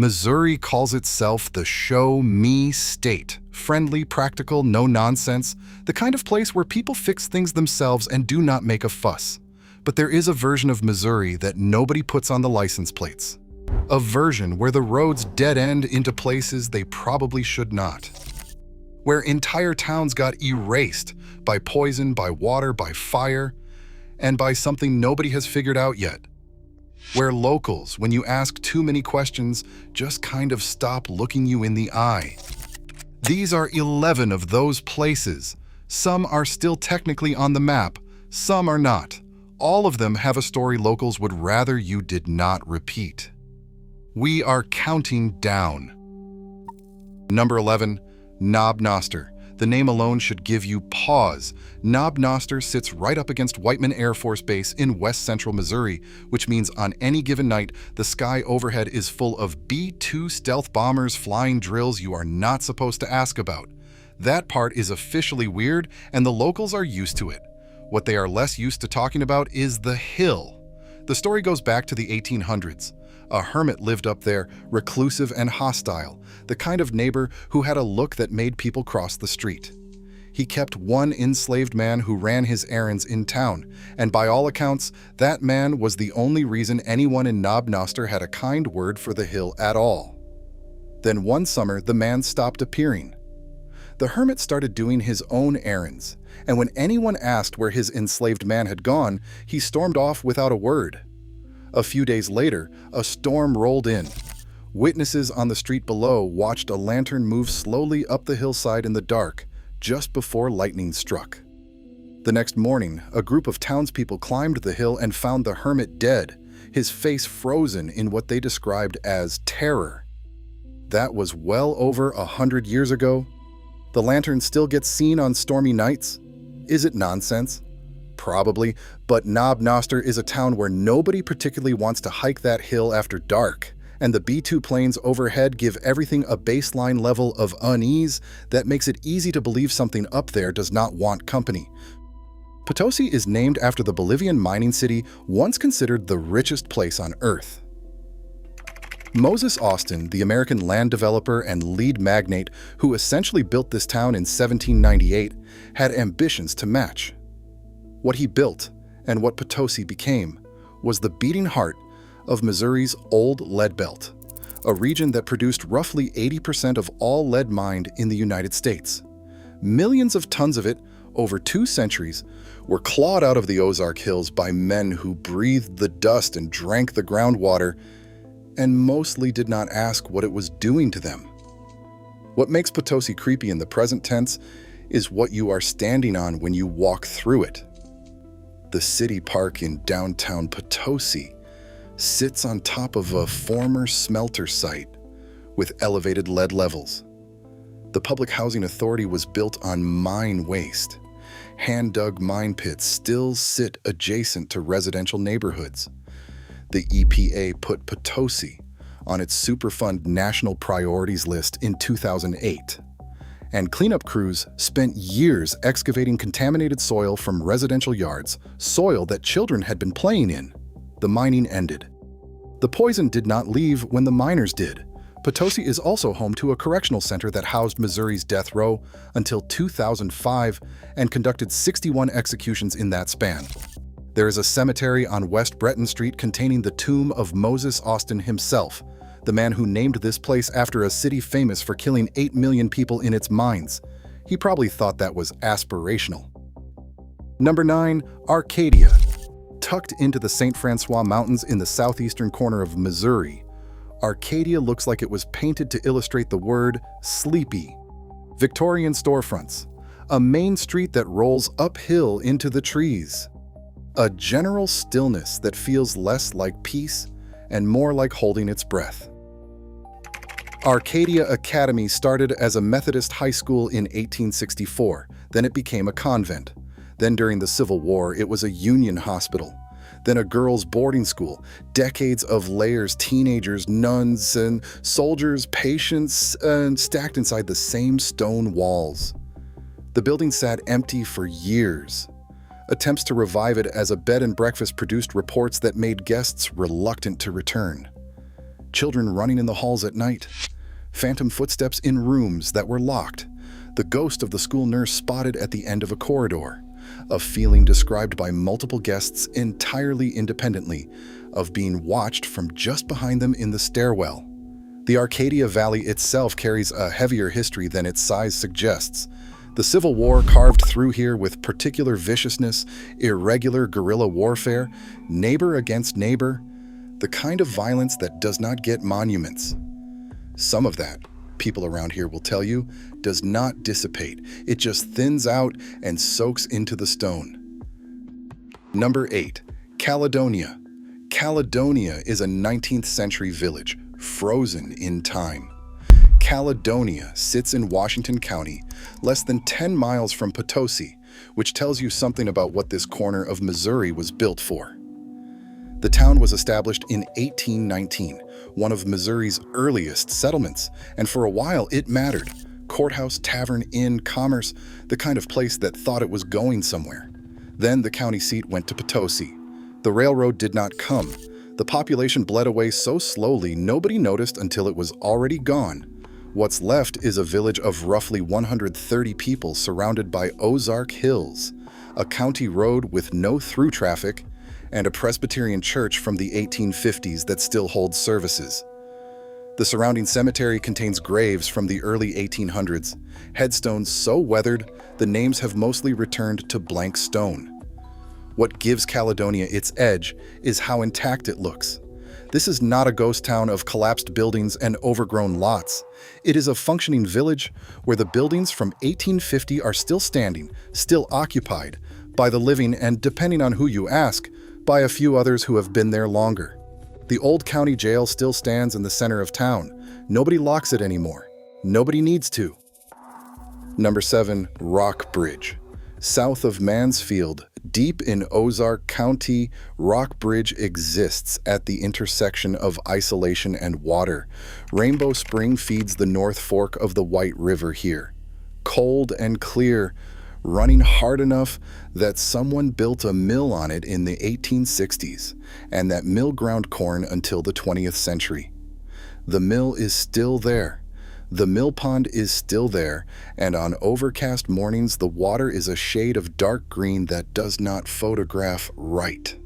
Missouri calls itself the show me state. Friendly, practical, no nonsense, the kind of place where people fix things themselves and do not make a fuss. But there is a version of Missouri that nobody puts on the license plates. A version where the roads dead end into places they probably should not. Where entire towns got erased by poison, by water, by fire, and by something nobody has figured out yet. Where locals, when you ask too many questions, just kind of stop looking you in the eye. These are 11 of those places. Some are still technically on the map, some are not. All of them have a story locals would rather you did not repeat. We are counting down. Number 11, Noster. The name alone should give you pause. Noster sits right up against Whiteman Air Force Base in west central Missouri, which means on any given night, the sky overhead is full of B-2 stealth bombers flying drills you are not supposed to ask about. That part is officially weird, and the locals are used to it. What they are less used to talking about is the hill. The story goes back to the 1800s. A hermit lived up there, reclusive and hostile, the kind of neighbor who had a look that made people cross the street. He kept one enslaved man who ran his errands in town, and by all accounts, that man was the only reason anyone in Noster had a kind word for the hill at all. Then one summer, the man stopped appearing. The hermit started doing his own errands, and when anyone asked where his enslaved man had gone, he stormed off without a word. A few days later, a storm rolled in. Witnesses on the street below watched a lantern move slowly up the hillside in the dark, just before lightning struck. The next morning, a group of townspeople climbed the hill and found the hermit dead, his face frozen in what they described as terror. That was well over 100 years ago. The lantern still gets seen on stormy nights. Is it nonsense? Probably, but Noster is a town where nobody particularly wants to hike that hill after dark, and the B-2 planes overhead give everything a baseline level of unease that makes it easy to believe something up there does not want company. Potosi is named after the Bolivian mining city once considered the richest place on Earth. Moses Austin, the American land developer and lead magnate who essentially built this town in 1798, had ambitions to match. What he built, and what Potosi became, was the beating heart of Missouri's old lead belt, a region that produced roughly 80% of all lead mined in the United States. Millions of tons of it, over 2 centuries, were clawed out of the Ozark Hills by men who breathed the dust and drank the groundwater, and mostly did not ask what it was doing to them. What makes Potosi creepy in the present tense is what you are standing on when you walk through it. The city park in downtown Potosi sits on top of a former smelter site with elevated lead levels. The Public Housing Authority was built on mine waste. Hand-dug mine pits still sit adjacent to residential neighborhoods. The EPA put Potosi on its Superfund National Priorities list in 2008. And cleanup crews spent years excavating contaminated soil from residential yards, soil that children had been playing in. The mining ended. The poison did not leave when the miners did. Potosi is also home to a correctional center that housed Missouri's death row until 2005 and conducted 61 executions in that span. There is a cemetery on West Breton Street containing the tomb of Moses Austin himself, the man who named this place after a city famous for killing 8 million people in its mines. He probably thought that was aspirational. Number 9, Arcadia. Tucked into the St. Francois Mountains in the southeastern corner of Missouri, Arcadia looks like it was painted to illustrate the word sleepy. Victorian storefronts, a main street that rolls uphill into the trees. A general stillness that feels less like peace and more like holding its breath. Arcadia Academy started as a Methodist high school in 1864, then it became a convent. Then during the Civil War, it was a Union hospital. Then a girls' boarding school, decades of layers, teenagers, nuns, and soldiers, patients, stacked inside the same stone walls. The building sat empty for years. Attempts to revive it as a bed and breakfast produced reports that made guests reluctant to return. children running in the halls at night, phantom footsteps in rooms that were locked, the ghost of the school nurse spotted at the end of a corridor, a feeling described by multiple guests entirely independently of being watched from just behind them in the stairwell. The Arcadia Valley itself carries a heavier history than its size suggests. The Civil War carved through here with particular viciousness, irregular guerrilla warfare, neighbor against neighbor, the kind of violence that does not get monuments. Some of that, people around here will tell you, does not dissipate. It just thins out and soaks into the stone. Number 8. Caledonia. Caledonia is a 19th century village, frozen in time. Caledonia sits in Washington County, less than 10 miles from Potosi, which tells you something about what this corner of Missouri was built for. The town was established in 1819, one of Missouri's earliest settlements, and for a while it mattered. Courthouse, tavern, inn, commerce, the kind of place that thought it was going somewhere. Then the county seat went to Potosi. The railroad did not come. The population bled away so slowly nobody noticed until it was already gone. What's left is a village of roughly 130 people surrounded by Ozark Hills, a county road with no through traffic, and a Presbyterian church from the 1850s that still holds services. The surrounding cemetery contains graves from the early 1800s, headstones so weathered the names have mostly returned to blank stone. What gives Caledonia its edge is how intact it looks. This is not a ghost town of collapsed buildings and overgrown lots. It is a functioning village where the buildings from 1850 are still standing, still occupied, by the living and, depending on who you ask, by a few others who have been there longer. The old county jail still stands in the center of town. Nobody locks it anymore. Nobody needs to. Number 7. Rockbridge. South of Mansfield, deep in Ozark County, Rockbridge exists at the intersection of isolation and water. Rainbow Spring feeds the North Fork of the White River here. Cold and clear, running hard enough that someone built a mill on it in the 1860s, and that mill ground corn until the 20th century. The mill is still there. The mill pond is still there, and on overcast mornings the water is a shade of dark green that does not photograph right.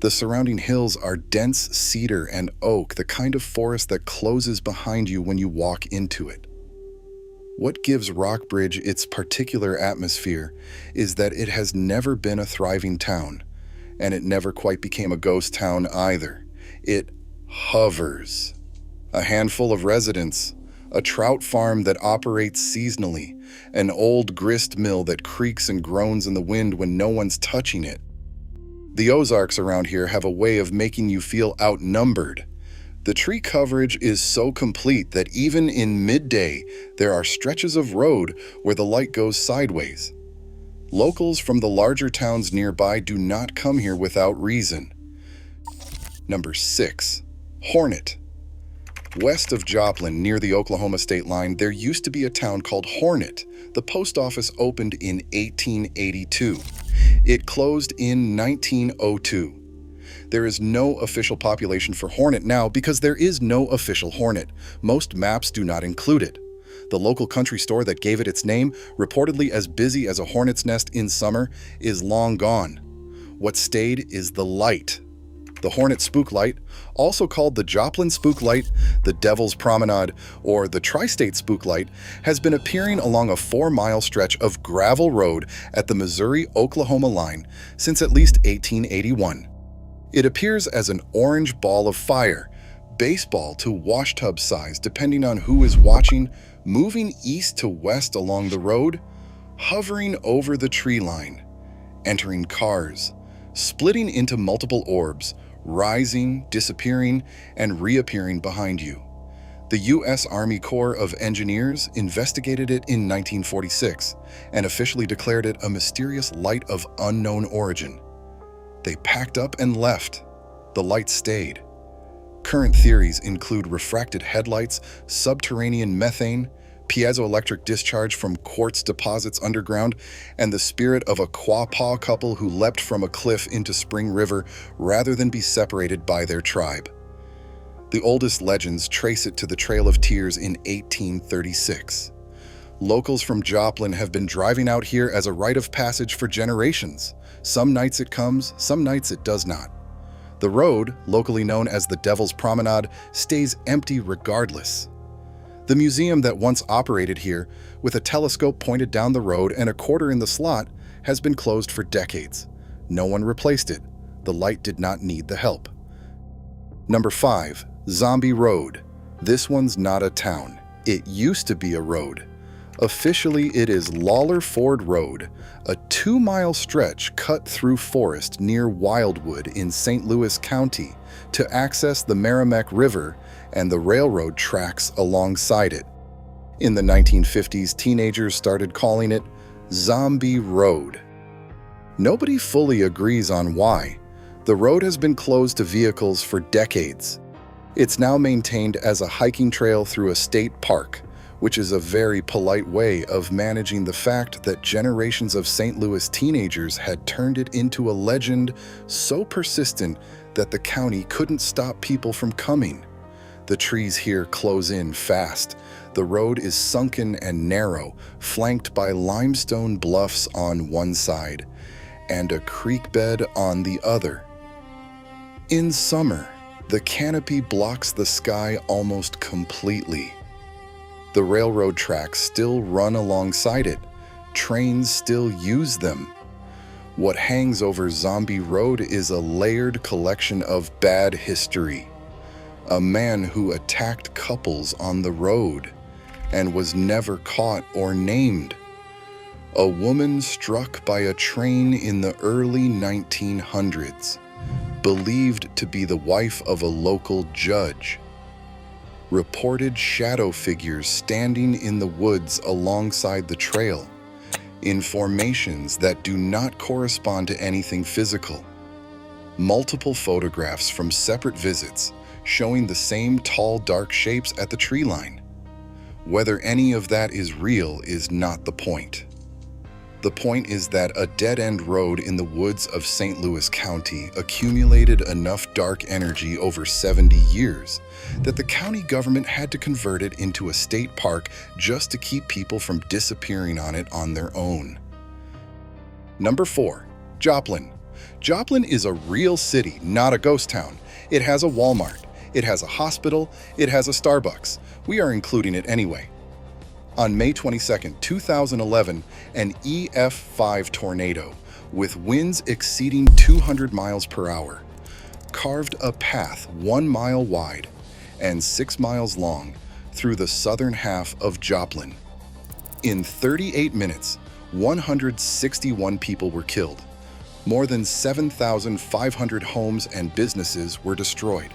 The surrounding hills are dense cedar and oak, the kind of forest that closes behind you when you walk into it. What gives Rockbridge its particular atmosphere is that it has never been a thriving town, and it never quite became a ghost town either. It hovers. A handful of residents, a trout farm that operates seasonally, an old grist mill that creaks and groans in the wind when no one's touching it. The Ozarks around here have a way of making you feel outnumbered. The tree coverage is so complete that even in midday, there are stretches of road where the light goes sideways. Locals from the larger towns nearby do not come here without reason. Number 6. Hornet. West of Joplin, near the Oklahoma state line, there used to be a town called Hornet. The post office opened in 1882. It closed in 1902. There is no official population for Hornet now because there is no official Hornet. Most maps do not include it. The local country store that gave it its name, reportedly as busy as a hornet's nest in summer, is long gone. What stayed is the light. The Hornet Spook Light, also called the Joplin Spook Light, the Devil's Promenade, or the Tri-State Spook Light, has been appearing along a 4-mile stretch of gravel road at the Missouri-Oklahoma line since at least 1881. It appears as an orange ball of fire, baseball to washtub size depending on who is watching, moving east to west along the road, hovering over the tree line, entering cars, splitting into multiple orbs, rising, disappearing, and reappearing behind you. The U.S. Army Corps of Engineers investigated it in 1946 and officially declared it a mysterious light of unknown origin. They packed up and left. The light stayed. Current theories include refracted headlights, subterranean methane, piezoelectric discharge from quartz deposits underground, and the spirit of a Quapaw couple who leapt from a cliff into Spring River rather than be separated by their tribe. The oldest legends trace it to the Trail of Tears in 1836. Locals from Joplin have been driving out here as a rite of passage for generations. Some nights it comes, some nights it does not. The road, locally known as the Devil's Promenade, stays empty regardless. The museum that once operated here, with a telescope pointed down the road and a quarter in the slot, has been closed for decades. No one replaced it. The light did not need the help. Number 5. Zombie Road. This one's not a town. It used to be a road. Officially, it is Lawler Ford Road, a 2-mile stretch cut through forest near Wildwood in St. Louis County to access the Merrimack River and the railroad tracks alongside it. In the 1950s, teenagers started calling it Zombie Road. Nobody fully agrees on why. The road has been closed to vehicles for decades. It's now maintained as a hiking trail through a state park, which is a very polite way of managing the fact that generations of St. Louis teenagers had turned it into a legend so persistent that the county couldn't stop people from coming. The trees here close in fast. The road is sunken and narrow, flanked by limestone bluffs on one side and a creek bed on the other. In summer, the canopy blocks the sky almost completely. The railroad tracks still run alongside it. Trains still use them. What hangs over Zombie Road is a layered collection of bad history. A man who attacked couples on the road and was never caught or named. A woman struck by a train in the early 1900s, believed to be the wife of a local judge. Reported shadow figures standing in the woods alongside the trail, in formations that do not correspond to anything physical. Multiple photographs from separate visits showing the same tall, dark shapes at the tree line. Whether any of that is real is not the point. The point is that a dead-end road in the woods of St. Louis County accumulated enough dark energy over 70 years that the county government had to convert it into a state park just to keep people from disappearing on it on their own. Number 4. Joplin. Joplin is a real city, not a ghost town. It has a Walmart. It has a hospital. It has a Starbucks. We are including it anyway. On May 22, 2011, an EF5 tornado, with winds exceeding 200 miles per hour, carved a path 1 mile wide and 6 miles long through the southern half of Joplin. In 38 minutes, 161 people were killed. More than 7,500 homes and businesses were destroyed.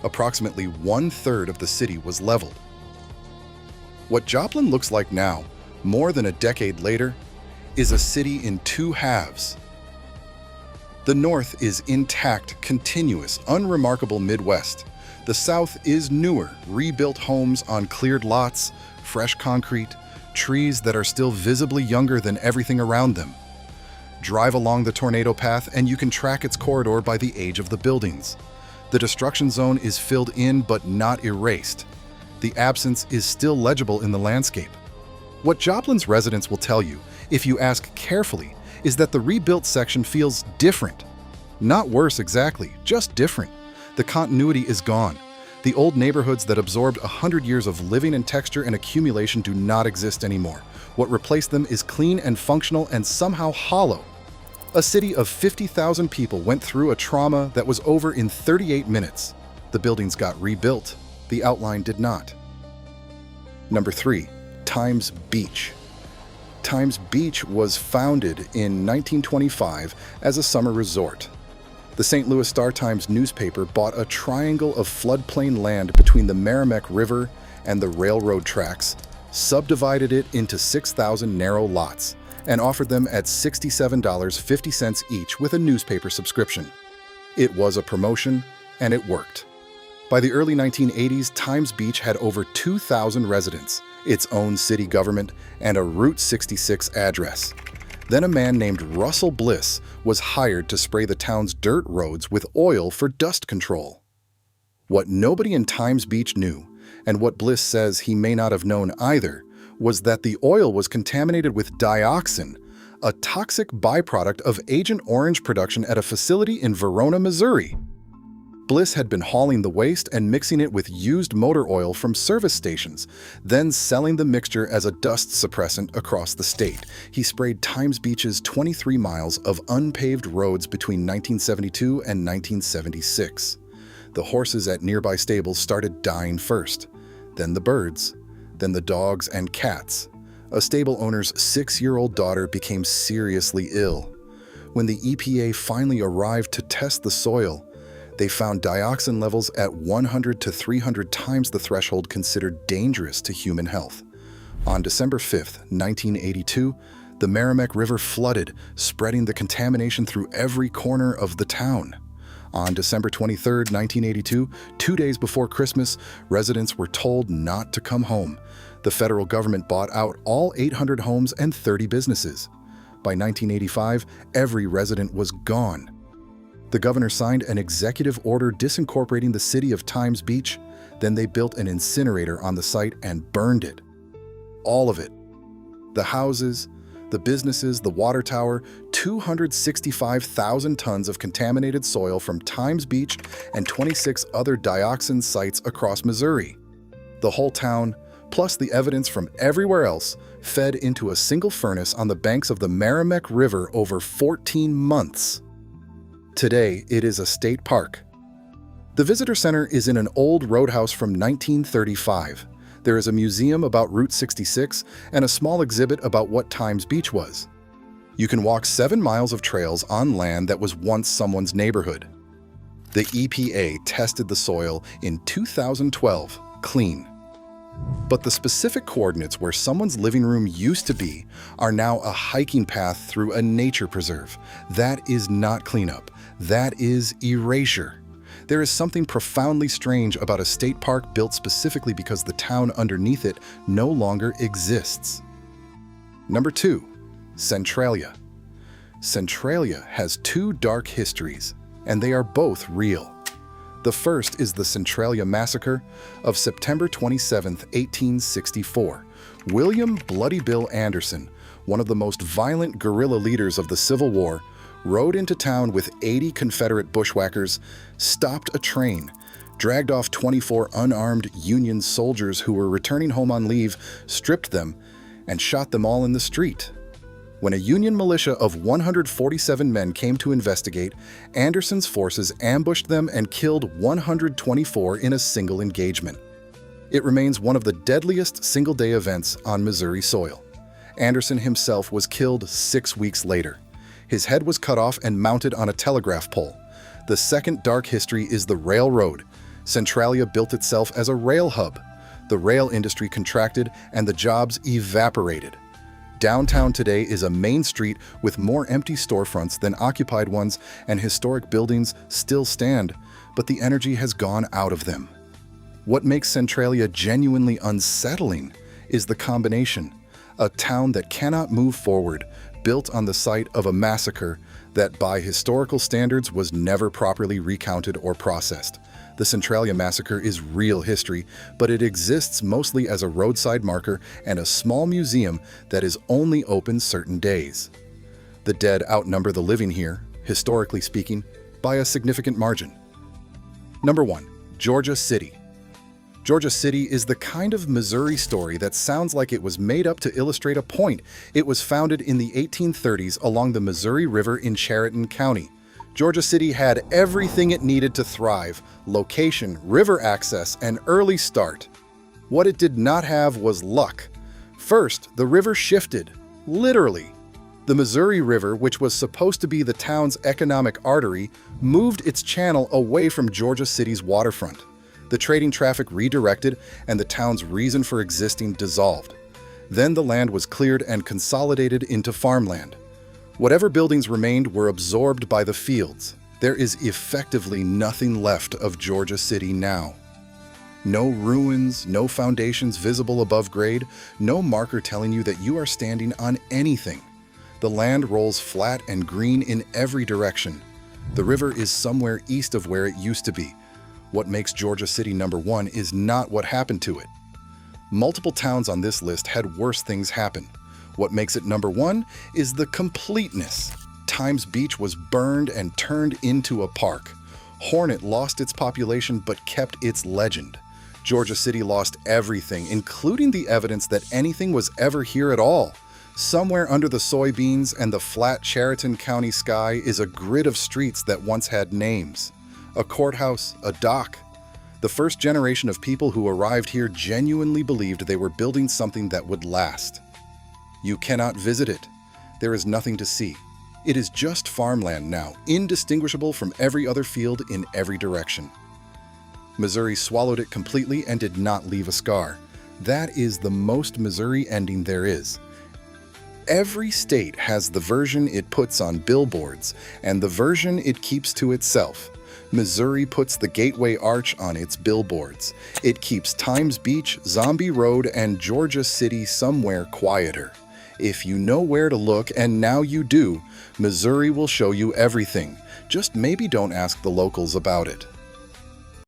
Approximately 1/3 of the city was leveled. What Joplin looks like now, more than a decade later, is a city in two halves. The north is intact, continuous, unremarkable Midwest. The south is newer, rebuilt homes on cleared lots, fresh concrete, trees that are still visibly younger than everything around them. Drive along the tornado path and you can track its corridor by the age of the buildings. The destruction zone is filled in but not erased. The absence is still legible in the landscape. What Joplin's residents will tell you, if you ask carefully, is that the rebuilt section feels different. Not worse exactly, just different. The continuity is gone. The old neighborhoods that absorbed 100 years of living and texture and accumulation do not exist anymore. What replaced them is clean and functional and somehow hollow. A city of 50,000 people went through a trauma that was over in 38 minutes. The buildings got rebuilt. The outline did not. Number 3. Times Beach. Times Beach was founded in 1925 as a summer resort. The St. Louis Star-Times newspaper bought a triangle of floodplain land between the Merrimack River and the railroad tracks, subdivided it into 6,000 narrow lots, and offered them at $67.50 each with a newspaper subscription. It was a promotion, and it worked. By the early 1980s, Times Beach had over 2,000 residents, its own city government, and a Route 66 address. Then a man named Russell Bliss was hired to spray the town's dirt roads with oil for dust control. What nobody in Times Beach knew, and what Bliss says he may not have known either, was that the oil was contaminated with dioxin, a toxic byproduct of Agent Orange production at a facility in Verona, Missouri. Bliss had been hauling the waste and mixing it with used motor oil from service stations, then selling the mixture as a dust suppressant across the state. He sprayed Times Beach's 23 miles of unpaved roads between 1972 and 1976. The horses at nearby stables started dying first, then the birds, then the dogs and cats. A stable owner's 6-year-old daughter became seriously ill. When the EPA finally arrived to test the soil, they found dioxin levels at 100 to 300 times the threshold considered dangerous to human health. On December 5, 1982, the Merrimack River flooded, spreading the contamination through every corner of the town. On December 23, 1982, 2 days before Christmas, residents were told not to come home. The federal government bought out all 800 homes and 30 businesses. By 1985, every resident was gone. The governor signed an executive order disincorporating the city of Times Beach. Then they built an incinerator on the site and burned it. All of it. The houses, the businesses, the water tower, 265,000 tons of contaminated soil from Times Beach and 26 other dioxin sites across Missouri. The whole town, plus the evidence from everywhere else, fed into a single furnace on the banks of the Merrimack River over 14 months. Today, it is a state park. The visitor center is in an old roadhouse from 1935. There is a museum about Route 66 and a small exhibit about what Times Beach was. You can walk 7 miles of trails on land that was once someone's neighborhood. The EPA tested the soil in 2012, clean. But the specific coordinates where someone's living room used to be are now a hiking path through a nature preserve. That is not cleanup. That is erasure. There is something profoundly strange about a state park built specifically because the town underneath it no longer exists. Number 2, Centralla. Centralla has 2 dark histories, and they are both real. The first is the Centralla Massacre of September 27, 1864. William Bloody Bill Anderson, one of the most violent guerrilla leaders of the Civil War, rode into town with 80 Confederate bushwhackers, stopped a train, dragged off 24 unarmed Union soldiers who were returning home on leave, stripped them, and shot them all in the street. When a Union militia of 147 men came to investigate, Anderson's forces ambushed them and killed 124 in a single engagement. It remains one of the deadliest single-day events on Missouri soil. Anderson himself was killed 6 weeks later. His head was cut off and mounted on a telegraph pole. The second dark history is the railroad. Centralla built itself as a rail hub. The rail industry contracted and the jobs evaporated. Downtown today is a main street with more empty storefronts than occupied ones, and historic buildings still stand, but the energy has gone out of them. What makes Centralla genuinely unsettling is the combination: a town that cannot move forward, built on the site of a massacre that, by historical standards, was never properly recounted or processed. The Centralla Massacre is real history, but it exists mostly as a roadside marker and a small museum that is only open certain days. The dead outnumber the living here, historically speaking, by a significant margin. Number 1, Georgia City. Georgia City is the kind of Missouri story that sounds like it was made up to illustrate a point. It was founded in the 1830s along the Missouri River in Chariton County. Georgia City had everything it needed to thrive: location, river access, and early start. What it did not have was luck. First, the river shifted, literally. The Missouri River, which was supposed to be the town's economic artery, moved its channel away from Georgia City's waterfront. The trading traffic redirected, and the town's reason for existing dissolved. Then the land was cleared and consolidated into farmland. Whatever buildings remained were absorbed by the fields. There is effectively nothing left of Georgia City now. No ruins, no foundations visible above grade, no marker telling you that you are standing on anything. The land rolls flat and green in every direction. The river is somewhere east of where it used to be. What makes Georgia City number 1 is not what happened to it. Multiple towns on this list had worse things happen. What makes it number 1 is the completeness. Times Beach was burned and turned into a park. Hornet lost its population but kept its legend. Georgia City lost everything, including the evidence that anything was ever here at all. Somewhere under the soybeans and the flat Chariton County sky is a grid of streets that once had names. A courthouse, a dock. The first generation of people who arrived here genuinely believed they were building something that would last. You cannot visit it. There is nothing to see. It is just farmland now, indistinguishable from every other field in every direction. Missouri swallowed it completely and did not leave a scar. That is the most Missouri ending there is. Every state has the version it puts on billboards and the version it keeps to itself. Missouri puts the Gateway Arch on its billboards. It keeps Times Beach, Zombie Road, and Georgia City somewhere quieter. If you know where to look, and now you do, Missouri will show you everything. Just maybe don't ask the locals about it.